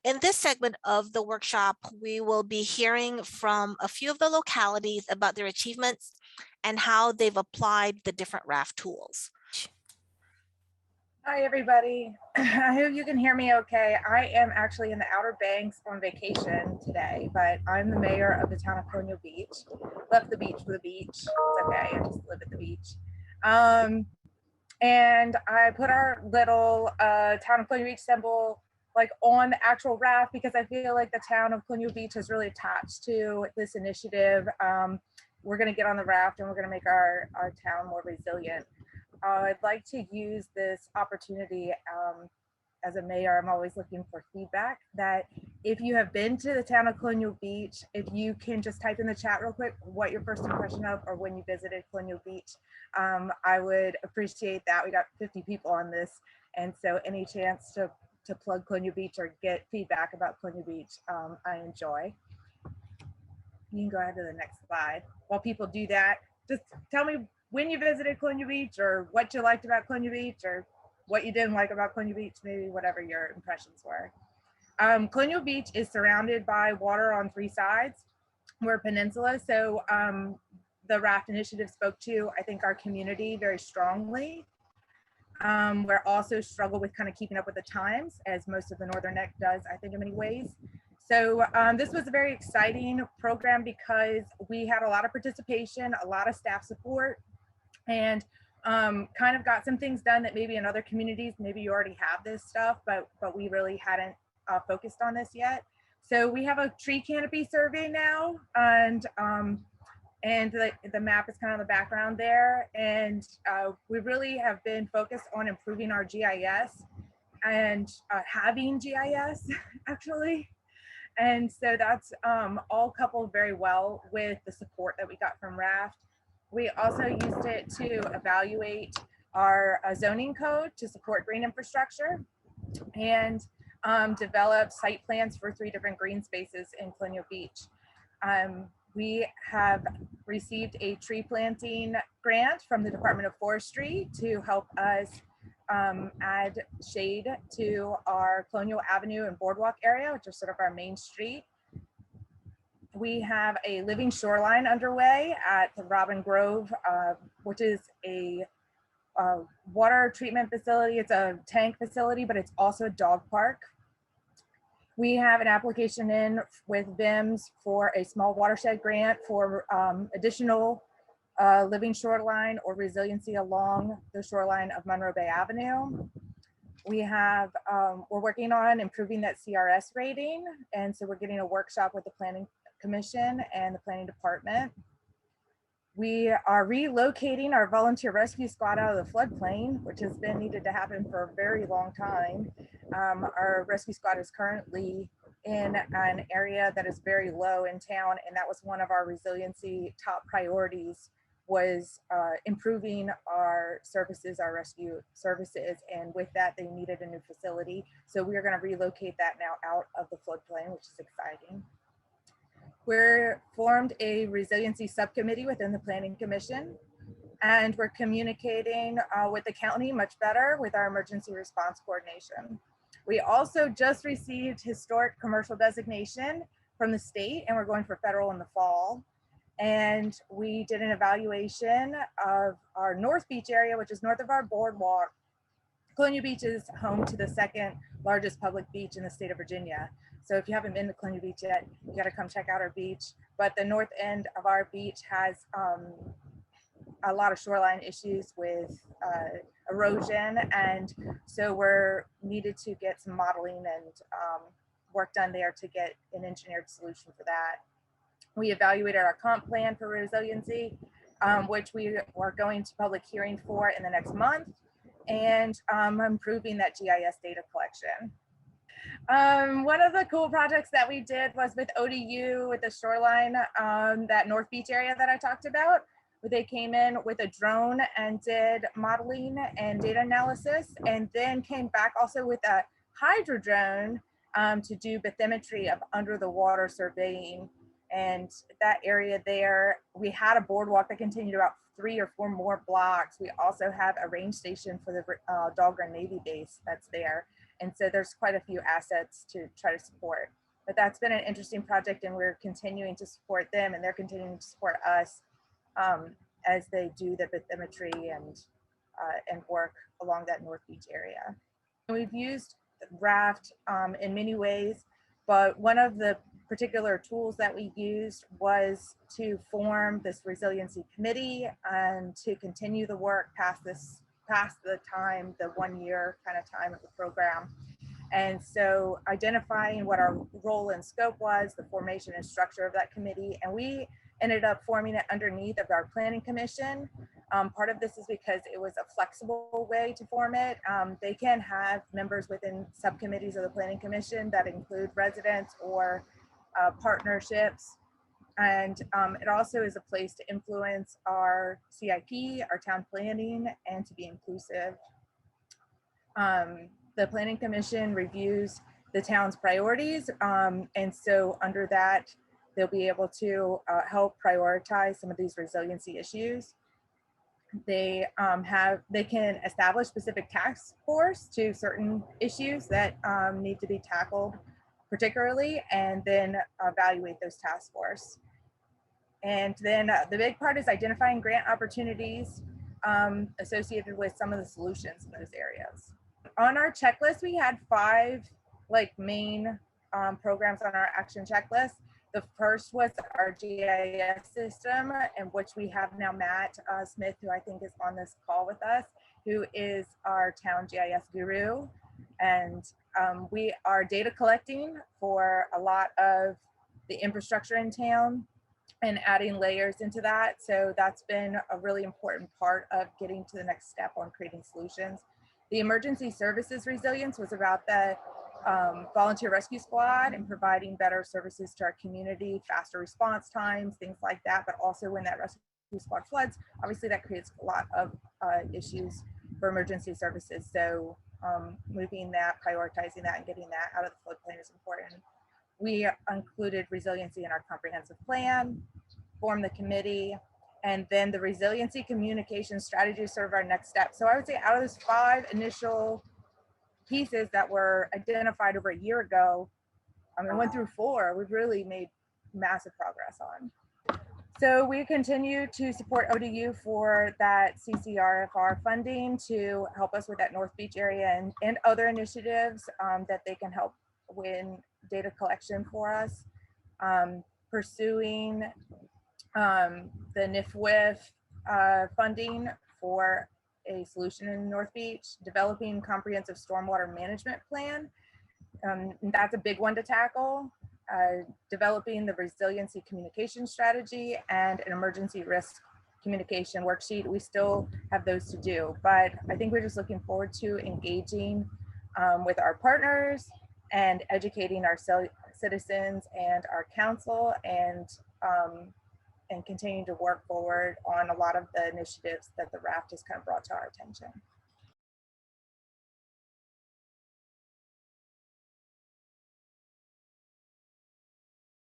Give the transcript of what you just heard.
In this segment of the workshop, we will be hearing from a few of the localities about their achievements and how they've applied the different RAFT tools. Hi, everybody. I hope you can hear me okay. I am actually in the Outer Banks on vacation today, but I'm the mayor of the town of Colonial Beach. Left the beach for the beach. It's okay, I just live at the beach. And I put our little town of Colonial Beach symbol like on the actual raft because I feel like the town of Colonial Beach is really attached to this initiative. We're gonna get on the raft and we're gonna make our town more resilient. I'd like to use this opportunity as a mayor. I'm always looking for feedback, that if you have been to the town of Colonial Beach, if you can just type in the chat real quick what your first impression of or when you visited Colonial Beach, I would appreciate that. We got 50 people on this, and so any chance to plug Colonial Beach or get feedback about Colonial Beach, I enjoy. You can go ahead to the next slide. While people do that, just tell me when you visited Colonial Beach or what you liked about Colonial Beach or what you didn't like about Colonial Beach, maybe whatever your impressions were. Colonial Beach is surrounded by water on 3 sides. We're a peninsula, so the RAFT initiative spoke to, I think, our community very strongly. We're also struggle with kind of keeping up with the times, as most of the Northern Neck does, I think, in many ways. So this was a very exciting program because we had a lot of participation, a lot of staff support, and kind of got some things done that maybe in other communities, maybe you already have this stuff, but we really hadn't focused on this yet. So we have a tree canopy survey now, and the map is kind of the background there. And we really have been focused on improving our GIS and having GIS actually. And so that's all coupled very well with the support that we got from RAFT. We also used it to evaluate our zoning code to support green infrastructure and develop site plans for 3 different green spaces in Colonial Beach. We have received a tree planting grant from the Department of Forestry to help us add shade to our Colonial Avenue and Boardwalk area, which are sort of our main street. We have a living shoreline underway at the Robin Grove, which is a water treatment facility. It's a tank facility, but it's also a dog park. We have an application in with VIMS for a small watershed grant for additional living shoreline or resiliency along the shoreline of Monroe Bay Avenue. We have, we're working on improving that CRS rating. And so we're getting a workshop with the Planning Commission and the Planning Department. We are relocating our volunteer rescue squad out of the floodplain, which has been needed to happen for a very long time. Our rescue squad is currently in an area that is very low in town, and that was one of our resiliency top priorities, was improving our services, our rescue services, and with that they needed a new facility. So we are going to relocate that now out of the floodplain, which is exciting. We're formed a resiliency subcommittee within the Planning Commission, and we're communicating with the county much better with our emergency response coordination. We also just received historic commercial designation from the state, and we're going for federal in the fall. And we did an evaluation of our North Beach area, which is north of our boardwalk. Colonial Beach is home to the 2nd largest public beach in the state of Virginia. So if you haven't been to Colonial Beach yet, you got to come check out our beach. But the north end of our beach has a lot of shoreline issues with erosion. And so we're needed to get some modeling and work done there to get an engineered solution for that. We evaluated our comp plan for resiliency, which we are going to public hearing for in the next month, and improving that GIS data collection. One of the cool projects that we did was with ODU with the shoreline, that North Beach area that I talked about, where they came in with a drone and did modeling and data analysis, and then came back also with a hydro drone to do bathymetry of under the water surveying. And that area there, we had a boardwalk that continued about 3 or 4 more blocks, we also have a range station for the Dahlgren Navy base that's there. And so there's quite a few assets to try to support. But that's been an interesting project, and we're continuing to support them, and they're continuing to support us as they do the bathymetry and work along that North Beach area. And we've used RAFT in many ways, but one of the particular tools that we used was to form this Resiliency Committee and to continue the work past the time, the 1 year kind of time of the program. And so identifying what our role and scope was, the formation and structure of that committee, and we ended up forming it underneath of our planning commission. Part of this is because it was a flexible way to form it. They can have members within subcommittees of the planning commission that include residents or partnerships. And it also is a place to influence our CIP, our town planning, and to be inclusive. The Planning Commission reviews the town's priorities. And so under that, they'll be able to help prioritize some of these resiliency issues. They can establish specific task force to certain issues that need to be tackled particularly, and then evaluate those task force. And then the big part is identifying grant opportunities associated with some of the solutions in those areas. On our checklist, we had 5 main programs on our action checklist. The first was our GIS system, in which we have now Matt Smith, who I think is on this call with us, who is our town GIS guru. And we are data collecting for a lot of the infrastructure in town and adding layers into that. So that's been a really important part of getting to the next step on creating solutions. The emergency services resilience was about the volunteer rescue squad and providing better services to our community, faster response times, things like that. But also when that rescue squad floods, obviously that creates a lot of issues for emergency services. So moving that, prioritizing that, and getting that out of the floodplain is important. We included resiliency in our comprehensive plan, formed the committee, and then the resiliency communication strategy serve our next step. So I would say out of those 5 initial pieces that were identified over a year ago, 1 through 4, we've really made massive progress on. So we continue to support ODU for that CCRFR funding to help us with that North Beach area and other initiatives that they can help with data collection for us. Pursuing the NIFWIF funding for a solution in North Beach, developing comprehensive stormwater management plan. That's a big one to tackle. Developing the resiliency communication strategy and an emergency risk communication worksheet. We still have those to do, but I think we're just looking forward to engaging with our partners and educating our citizens and our council, and continuing to work forward on a lot of the initiatives that the RAFT has kind of brought to our attention.